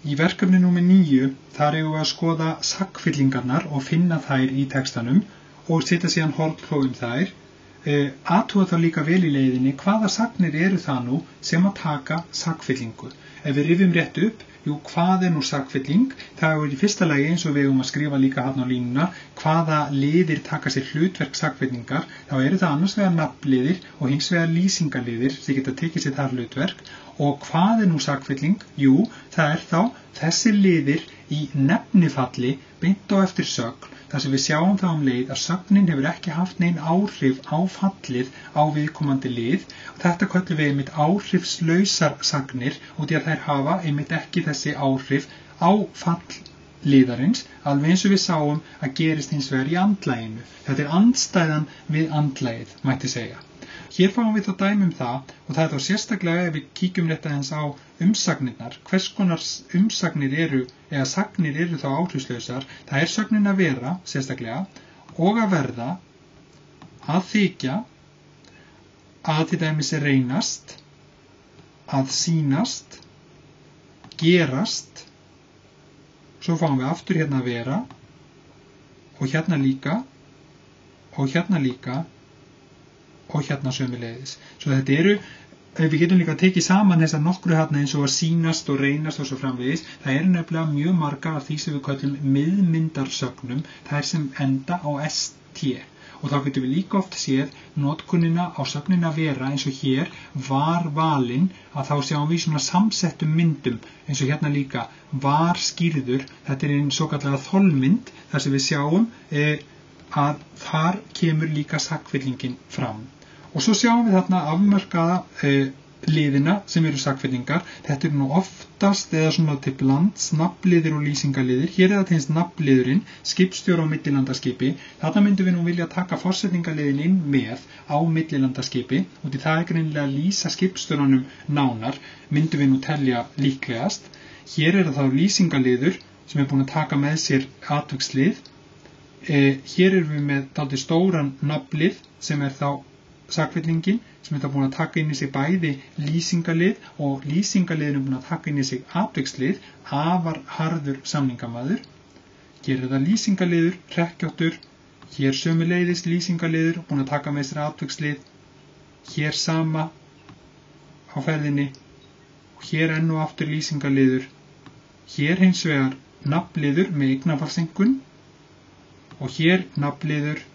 Í verkefni númer 9 þar eigum við að skoða sagnfyllingarnar og finna þær í textanum og setja síðan hornklóð þær. Athuga þá líka vel í leiðinni hvaða sagnir eru það nú sem að taka sagnfyllingu. Ef við rifjum rétt upp, hvað nú sagnfylling? Það í fyrsta lagi eins og við eigum að skrifa líka hérna á línuna hvaða liðir taka sér hlutverk sagnfyllingar. Þá eru það annars vegar nafnliðir og hins vegar lýsingarliðir sem geta tekið sér þar hlutverk. Og hvað nú sagnfylling? Það þá þessi liðir í nefnifalli beint á eftir sögn, þar sem við sjáum það leið að sögnin hefur ekki haft nein áhrif á fallið á viðkomandi lið. Og þetta köllum við einmitt áhrifslausar sagnir út í að þær hafa einmitt ekki þessi áhrif á fall liðarins, alveg eins og við sáum að gerist hins vegar í andlaginu. Þetta andstæðan við andlagið, mætti segja. Hér fáum við þá dæmi það og það þá sérstaklega ef við kíkjum rétt aðeins á umsagnirnar. Hvers konar umsagnir eru eða sagnir eru þá áhrifslausar? Það sögnin að vera sérstaklega og að verða, að þykja, að til dæmis reynast, að sýnast, gerast. Svo fáum við aftur hérna að vera og hérna líka og hérna líka og hérna sömuleiðis. Svo þetta eru, við getum líka að tekið saman þessar nokkru hérna eins og að sýnast og reynast og svo framvegis. Það eru nefnilega mjög margar af því sem við köllum miðmyndarsögnum, það sem enda á ST. Og þá getum við líka oft séð notkunina á sögnina vera eins og hér var valinn, að þá sjáum við svona samsettum myndum eins og hérna líka var skýrður. Þetta einn svo kallega þolmynd þar sem við sjáum að þar kemur líka sagnfyllingin fram. Og svo sjáum við þarna afmörkaða liðina sem eru sagnfyllingar. Þetta nú oftast eða svona til blands nafnliðir og lýsingarliðir. Hér það tegns nafnliðurinn, skipstjóri á millilandaskipi. Þarna myndum við nú vilja taka forsetningarliðin inn með á millilandaskipi og því það greinilega að lýsa skipstjóranum nánar, myndum við nú telja líklegast. Hér það þá lýsingarliður sem búin að taka með sér atvikslið. Hér við með dálítið stóran nafnlið sem þá sagnfyllingin sem búin að taka inn í sig bæði lýsingarlið og lýsingarliðin búin að taka inn í sig atvikslið, afar harður samningamaður. Hér það lýsingarliður, hrekkjóttur, hér sömuleiðis lýsingarliður búin að taka með sér atvikslið, hér sama á ferðinni og hér enn og aftur lýsingarliður, hér hins vegar nafnliður með eignarfallseinkunn og hér nafnliður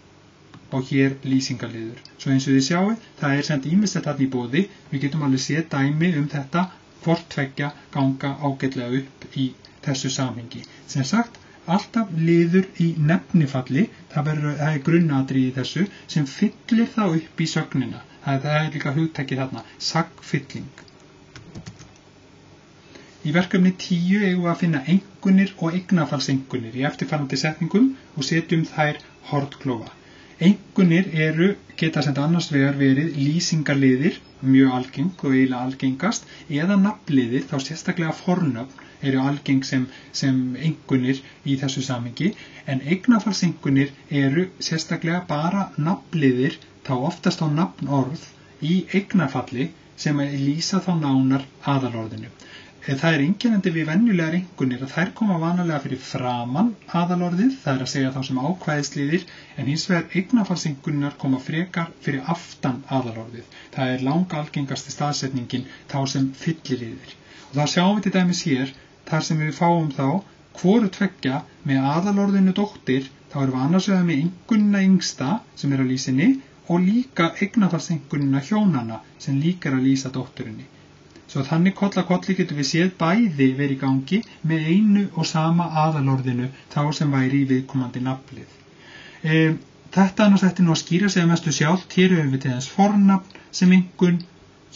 og hér lýsingarliður. Svo eins og þið sjáu, það sent ýmislegt þarna í boði. Við getum alveg séð dæmi þetta hvort tveggja ganga ágætlega upp í þessu samhengi. Sem sagt, alltaf liður í nefnifalli, það grunnatriði í þessu sem fyllir þá upp í sögnina. Það líka hugtakið þarna, sagnfylling. Í verkefni 10 eigum við að finna einkunnir og eignarfallseinkunnir í eftirfarandi setningum og setjum þær hornklófa. Einkunnir geta sem annars vegar verið lýsingarliðir, mjög algeng og eiginlega algengast, eða nafnliðir, þá sérstaklega fornöfn algeng sem einkunnir í þessu samhengi, en eignarfallseinkunnir sérstaklega bara nafnliðir, þá oftast á nafnorð í eignarfalli sem lýsa þá nánar aðalorðinu. Það einkennandi við venjulegar einkunnir að þær koma vanalega fyrir framan aðalorðið, það að segja þá sem ákvæðisliðir, en hins vegar eignarfallseinkunnir koma frekar fyrir aftan aðalorðið. Það langalgengasti staðsetningin þá sem fylliliðir. Og það sjáum við til dæmis hér, þar sem við fáum þá hvoru tveggja með aðalorðinu dóttir, þá við annars vegar með einkunnina yngsta sem á lýsinni og líka eignarfallseinkunnina hjónanna sem líka að lýsa dótturinni. Svo þannig koll að kolli getum við séð bæði verið í gangi með einu og sama aðalorðinu þá sem væri í viðkomandi nafnlið. Þetta ætti nú að skýra sig að mestu sjálft. Hér höfum við til þess fornafn sem einkunn,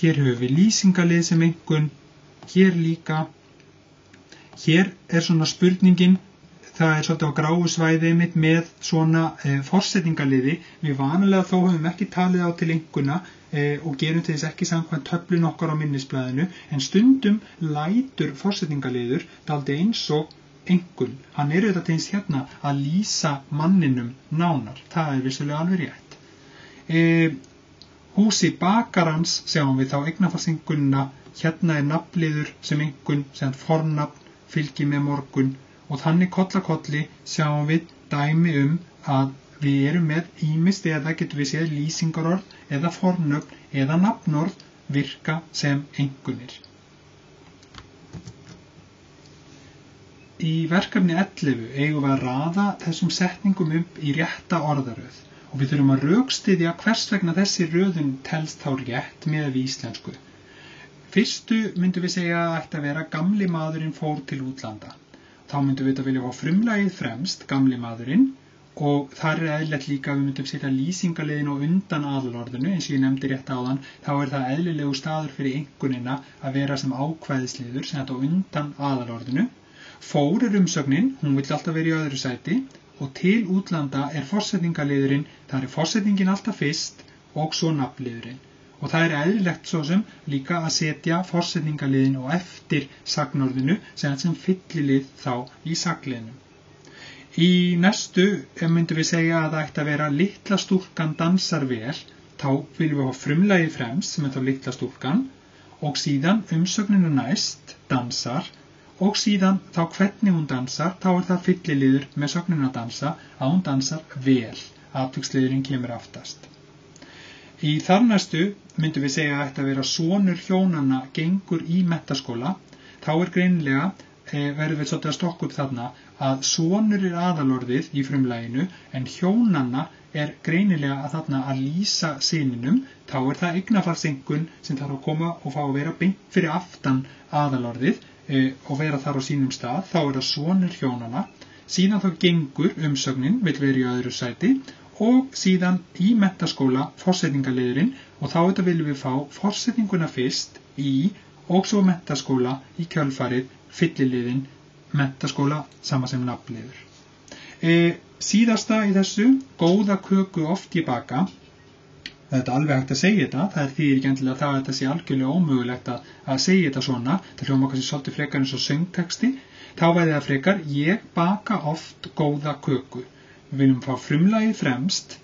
hér höfum við lýsingarlið sem einkunn, hér líka. Hér svona spurningin, það svolítið á gráu svæði með svona forsetningarliði. Við vanalega þó höfum ekki talið á til einkunna og gerum til þess ekki samkvæmt töflun okkar á minnisblaðinu, en stundum lætur forsetningarliður dálítið eins og einkunn. Hann auðvitað til þess hérna að lýsa manninum nánar. Það vissulega alveg rétt. Húsi bakarans sjáum við þá eignarfallseinkunnina, hérna nafnliður sem einkunn, sem fornafn, fylgi með morgun og þannig koll að kolli sjáum við dæmi að við erum með ýmist eða getum við séð lýsingarorð eða fornöfn eða nafnorð virka sem einkunnir. Í verkefni 11 eigum við að raða þessum setningum upp í rétta orðaröð og við þurfum að rökstyðja hvers vegna þessi röðun telst þá rétt miðað við íslensku. Fyrstu myndum við segja að ætti að vera gamli maðurinn fór til útlanda. Þá myndum við vilja fá frumlagið fremst, gamli maðurinn, og þar eðlilegt líka að við myndum setja lýsingarliðin og undan aðalorðinu, eins og ég nefndi rétt áðan, þá það eðlilegu staður fyrir einkunnina að vera sem ákvæðisliður sem þetta á undan aðalorðinu. Fór umsögnin, hún vill alltaf vera í öðru sæti og til útlanda forsetningarliðurinn, það forsetningin alltaf fyrst og svo nafnliðurinn. Og það eðlilegt svo sem líka að setja forsetningarliðin og eftir sagnorðinu sem fyllilið þá í sagliðinu. Í næstu myndum við segja að það ætti að vera litla stúlkan dansar vel, þá viljum við hafa frumlagið fremst sem þá litla stúlkan og síðan umsögninu næst dansar og síðan þá hvernig hún dansar, þá það fylliliður með sögnin að dansa að hún dansar vel, atviksliðurinn kemur aftast. Í þar næstu myndum við segja að ætti að vera sonur hjónanna gengur í menntaskóla, þá greinilega verður við svolítið að stokka upp þarna að sonur aðalorðið í frumlaginu en hjónanna greinilega að þarna að lýsa syninum, þá það eignarfallseinkunn sem þarf að koma og fá að vera beint fyrir aftan aðalorðið og vera þar á sínum stað, þá það sonur hjónanna, síðan þá gengur umsögnin, vill vera í öðru sæti og síðan í menntaskóla forsetningarliðurinn og þá viljum við fá forsetninguna fyrst í og svo menntaskóla í kjölfarið fylliliðin menntaskóla sama sem nafnliður. Síðasta í þessu, góða köku oft í baka. Þetta alveg hægt að segja þetta, það þýðir ekki endilega að þetta sé algjörlega ómögulegt að segja þetta svona, það hljómar kannski svolítið frekar eins og söngteksti, þá væri það frekar, ég baka oft góða köku. Við viljum fá frumlagið fremst,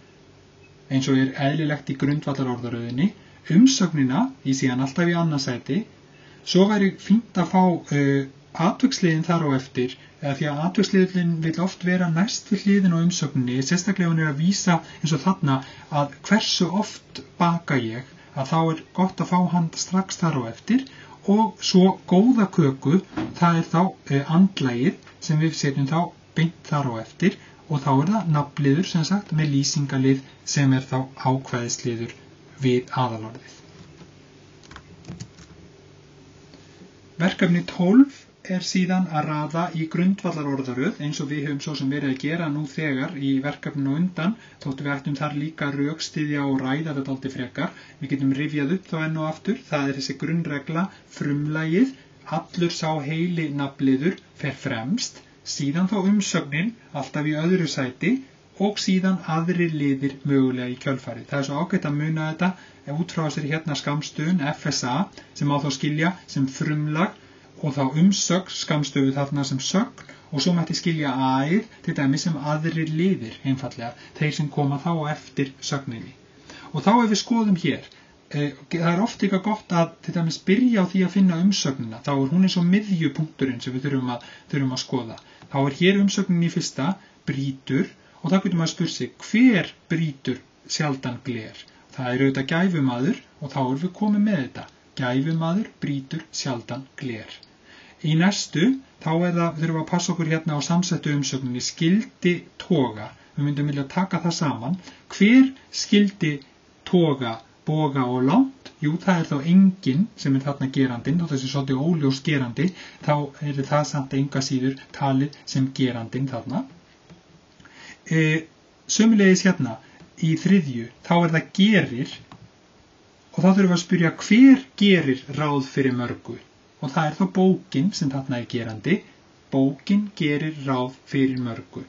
eins og eðlilegt í grundvallarorðaröðinni, umsögnina í síðan alltaf í annarsæti, svo væri fínt að fá atviksliðin þar á eftir, því að atviksliðin vil oft vera næst við hliðin á umsögninni, sérstaklega hún að vísa eins og þarna að hversu oft baka ég, að þá gott að fá hann strax þar á eftir og svo góða köku, það þá andlagið sem við setjum þá beint þar á eftir og þá það nafnliður sem sagt með lýsingarlið sem þá ákvæðisliður við aðalorðið. Verkefni 12 síðan að raða í grundvallarorðaröð eins og við höfum svo sem verið að gera nú þegar í verkefninu undan, þóttu við ættum þar líka rökstyðja og ræða þetta dálítið frekar. Við getum rifjað upp þá enn og aftur, það þessi grunnregla, frumlagið, allur sá heili nafnliður fer fremst, síðan þá umsögnin alltaf í öðru sæti og síðan aðrir liðir mögulega í kjölfarið. Það svo ágætt að muna þetta út frá þessari hérna skammstöfun FSA sem á þá skilja sem frumlag og þá umsögn skammstöfu þarna sem sögn og svo mætti skilja aðið til dæmis sem aðrir liðir einfallega, þeir sem koma þá eftir sögninni. Og þá ef við skoðum hér, það oft líka gott að til dæmis byrja á því að finna umsögnina, þá hún eins og miðjupunkturinn sem við þurfum að skoða. Þá hér umsögnin í fyrsta, brýtur, og þá getur maður spurt sig, hver brýtur sjaldan gler? Það auðvitað gæfumaður og þá við komið með þetta. Gæfumaður brýtur sjaldan gler. Í næstu, þá þurfum við að passa okkur hérna á samsettu umsögninni skyldi toga. Við myndum vilja taka það saman. Hver skyldi toga, boga og langt? Jú, það þá enginn sem þarna gerandinn, og þessi svolítið óljós gerandi, þá það samt enga síður talið sem gerandinn þarna. Sömulegis hérna, í þriðju, þá það gerir, og þá þurfum við að spyrja hver gerir ráð fyrir mörgu. Og það þá bókin sem þarna gerandi, bókin gerir ráð fyrir mörgu.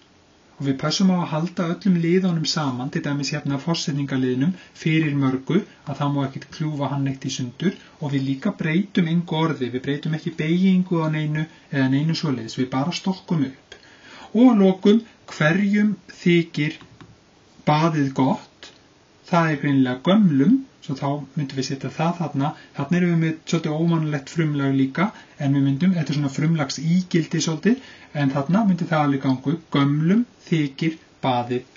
Og við passum á að halda öllum liðunum saman, til dæmis hérna forsetningarliðnum fyrir mörgu, að það má ekkert kljúfa hann eitt í sundur, og við líka breytum engu orði, við breytum ekki beygingu á neinu eða neinu svoleiðis, við bara stokkum upp. Og að lokum, hverjum þykir baðið gott, það greinilega gömlum, svo þá myndum við setja það þarna. Þarna erum við með svolítið óvanalegt frumlag líka, en við myndum, þetta er svona frumlags ígildi svolítið, en þarna myndi það alveg gangu, gömlum þykir baðið